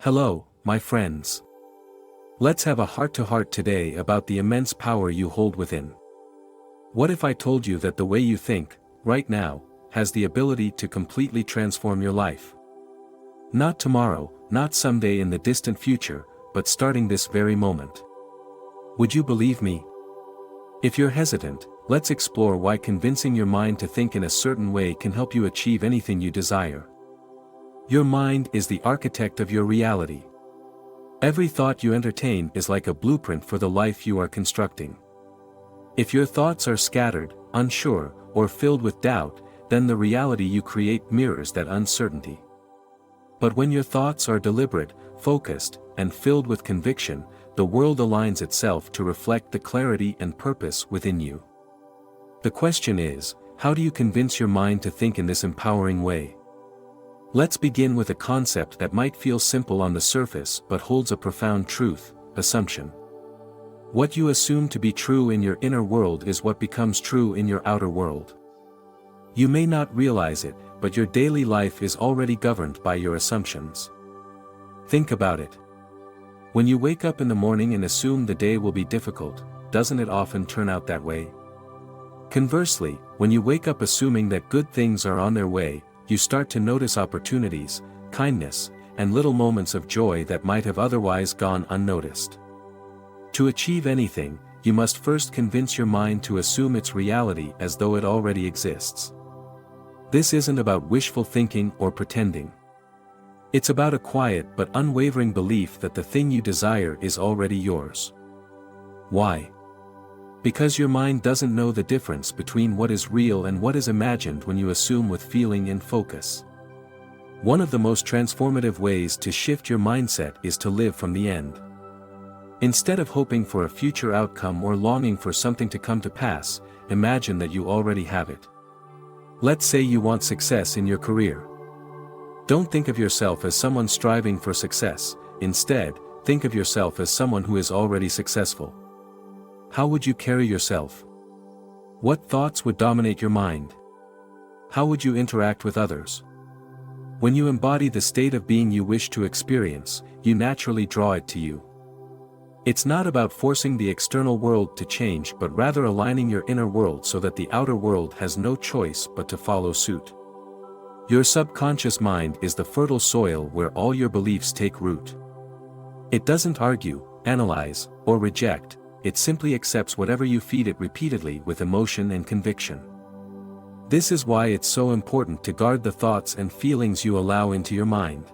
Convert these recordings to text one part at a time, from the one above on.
Hello, my friends. Let's have a heart-to-heart today about the immense power you hold within. What if I told you that the way you think, right now, has the ability to completely transform your life? Not tomorrow, not someday in the distant future, but starting this very moment. Would you believe me? If you're hesitant, let's explore why convincing your mind to think in a certain way can help you achieve anything you desire. Your mind is the architect of your reality. Every thought you entertain is like a blueprint for the life you are constructing. If your thoughts are scattered, unsure, or filled with doubt, then the reality you create mirrors that uncertainty. But when your thoughts are deliberate, focused, and filled with conviction, the world aligns itself to reflect the clarity and purpose within you. The question is, how do you convince your mind to think in this empowering way? Let's begin with a concept that might feel simple on the surface but holds a profound truth: assumption. What you assume to be true in your inner world is what becomes true in your outer world. You may not realize it, but your daily life is already governed by your assumptions. Think about it. When you wake up in the morning and assume the day will be difficult, doesn't it often turn out that way? Conversely, when you wake up assuming that good things are on their way, you start to notice opportunities, kindness, and little moments of joy that might have otherwise gone unnoticed. To achieve anything, you must first convince your mind to assume its reality as though it already exists. This isn't about wishful thinking or pretending. It's about a quiet but unwavering belief that the thing you desire is already yours. Why? Because your mind doesn't know the difference between what is real and what is imagined when you assume with feeling and focus. One of the most transformative ways to shift your mindset is to live from the end. Instead of hoping for a future outcome or longing for something to come to pass, imagine that you already have it. Let's say you want success in your career. Don't think of yourself as someone striving for success. Instead, think of yourself as someone who is already successful. How would you carry yourself? What thoughts would dominate your mind? How would you interact with others? When you embody the state of being you wish to experience, you naturally draw it to you. It's not about forcing the external world to change but rather aligning your inner world so that the outer world has no choice but to follow suit. Your subconscious mind is the fertile soil where all your beliefs take root. It doesn't argue, analyze, or reject. It simply accepts whatever you feed it repeatedly with emotion and conviction. This is why it's so important to guard the thoughts and feelings you allow into your mind.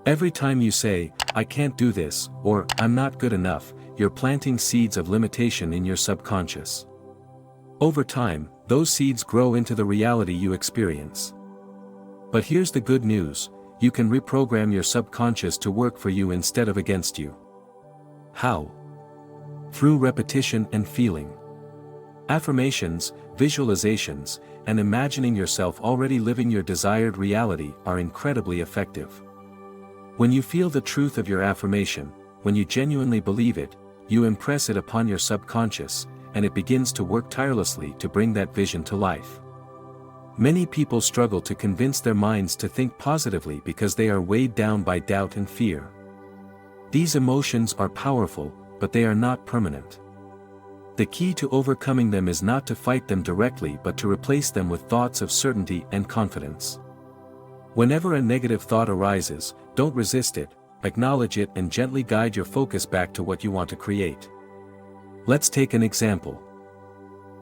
Every time you say, "I can't do this," or "I'm not good enough," you're planting seeds of limitation in your subconscious. Over time, those seeds grow into the reality you experience. But here's the good news: you can reprogram your subconscious to work for you instead of against you. How? Through repetition and feeling. Affirmations, visualizations, and imagining yourself already living your desired reality are incredibly effective. When you feel the truth of your affirmation, when you genuinely believe it, you impress it upon your subconscious, and it begins to work tirelessly to bring that vision to life. Many people struggle to convince their minds to think positively because they are weighed down by doubt and fear. These emotions are powerful, but they are not permanent. The key to overcoming them is not to fight them directly but to replace them with thoughts of certainty and confidence. Whenever a negative thought arises, don't resist it, acknowledge it and gently guide your focus back to what you want to create. Let's take an example.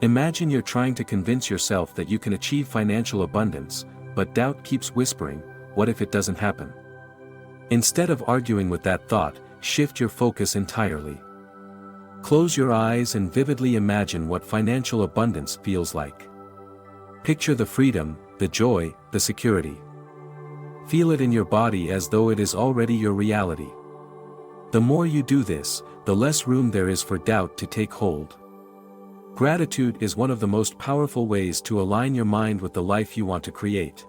Imagine you're trying to convince yourself that you can achieve financial abundance, but doubt keeps whispering, "What if it doesn't happen?" Instead of arguing with that thought, shift your focus entirely. Close your eyes and vividly imagine what financial abundance feels like. Picture the freedom, the joy, the security. Feel it in your body as though it is already your reality. The more you do this, the less room there is for doubt to take hold. Gratitude is one of the most powerful ways to align your mind with the life you want to create.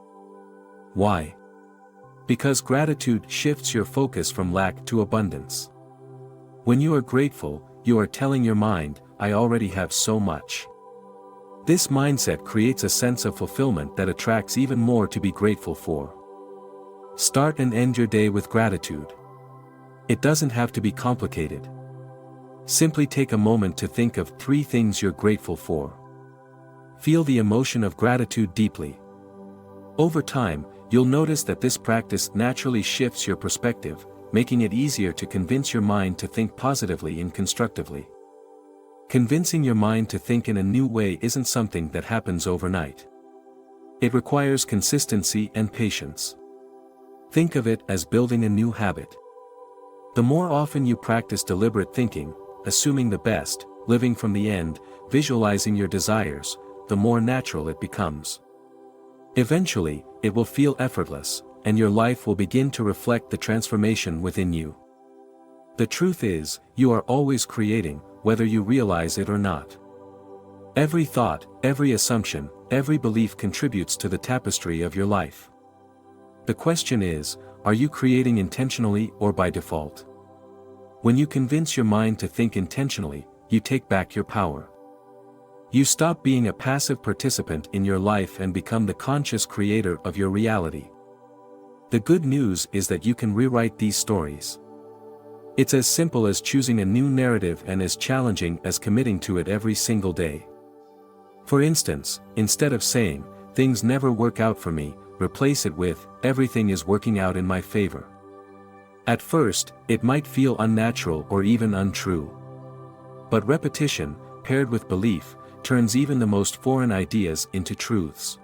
Why? Because gratitude shifts your focus from lack to abundance. When you are grateful, you are telling your mind, "I already have so much." This mindset creates a sense of fulfillment that attracts even more to be grateful for. Start and end your day with gratitude. It doesn't have to be complicated. Simply take a moment to think of 3 things you're grateful for. Feel the emotion of gratitude deeply. Over time, you'll notice that this practice naturally shifts your perspective, making it easier to convince your mind to think positively and constructively. Convincing your mind to think in a new way isn't something that happens overnight. It requires consistency and patience. Think of it as building a new habit. The more often you practice deliberate thinking, assuming the best, living from the end, visualizing your desires, the more natural it becomes. Eventually, it will feel effortless, and your life will begin to reflect the transformation within you. The truth is, you are always creating, whether you realize it or not. Every thought, every assumption, every belief contributes to the tapestry of your life. The question is, are you creating intentionally or by default? When you convince your mind to think intentionally, you take back your power. You stop being a passive participant in your life and become the conscious creator of your reality. The good news is that you can rewrite these stories. It's as simple as choosing a new narrative and as challenging as committing to it every single day. For instance, instead of saying, "Things never work out for me," replace it with, "Everything is working out in my favor." At first, it might feel unnatural or even untrue. But repetition, paired with belief, turns even the most foreign ideas into truths.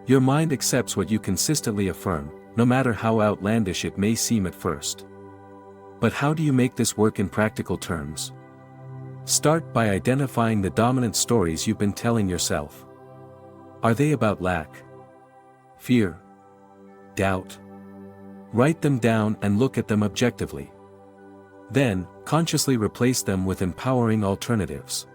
Your mind accepts what you consistently affirm, no matter how outlandish it may seem at first. But how do you make this work in practical terms? Start by identifying the dominant stories you've been telling yourself. Are they about lack? Fear? Doubt? Write them down and look at them objectively. Then, consciously replace them with empowering alternatives.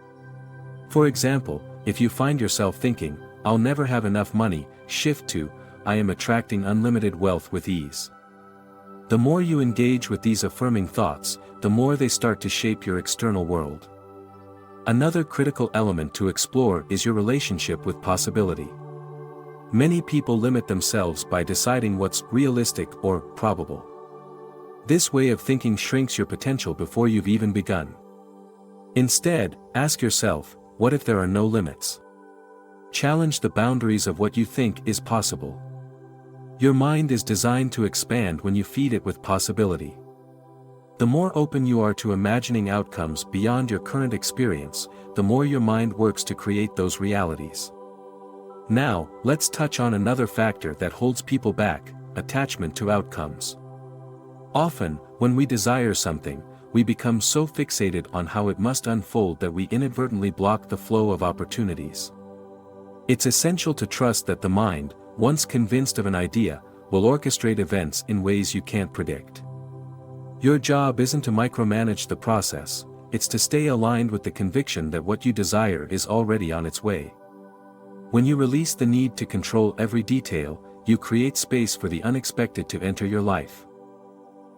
For example, if you find yourself thinking, "I'll never have enough money," shift to, "I am attracting unlimited wealth with ease." The more you engage with these affirming thoughts, the more they start to shape your external world. Another critical element to explore is your relationship with possibility. Many people limit themselves by deciding what's realistic or probable. This way of thinking shrinks your potential before you've even begun. Instead, ask yourself, what if there are no limits? Challenge the boundaries of what you think is possible. Your mind is designed to expand when you feed it with possibility. The more open you are to imagining outcomes beyond your current experience, the more your mind works to create those realities. Now, let's touch on another factor that holds people back: attachment to outcomes. Often, when we desire something, we become so fixated on how it must unfold that we inadvertently block the flow of opportunities. It's essential to trust that the mind, once convinced of an idea, will orchestrate events in ways you can't predict. Your job isn't to micromanage the process, it's to stay aligned with the conviction that what you desire is already on its way. When you release the need to control every detail, you create space for the unexpected to enter your life.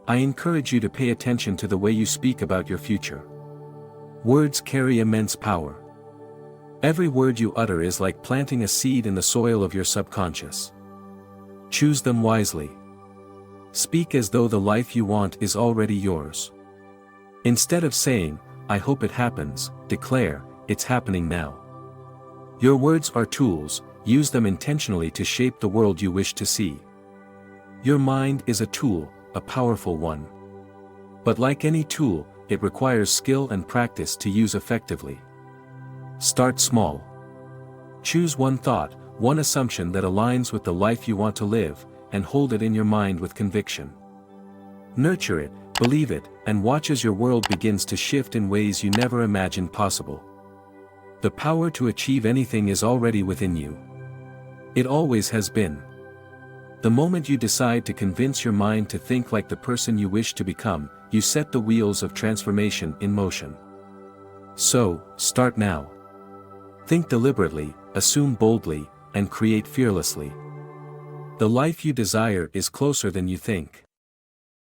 I encourage you to pay attention to the way you speak about your future. Words carry immense power. Every word you utter is like planting a seed in the soil of your subconscious. Choose them wisely. Speak as though the life you want is already yours. Instead of saying, "I hope it happens," declare, "It's happening now." Your words are tools, use them intentionally to shape the world you wish to see. Your mind is a tool, a powerful one. But like any tool, it requires skill and practice to use effectively. Start small. Choose one thought, one assumption that aligns with the life you want to live, and hold it in your mind with conviction. Nurture it, believe it, and watch as your world begins to shift in ways you never imagined possible. The power to achieve anything is already within you. It always has been. The moment you decide to convince your mind to think like the person you wish to become, you set the wheels of transformation in motion. So, start now. Think deliberately, assume boldly, and create fearlessly. The life you desire is closer than you think.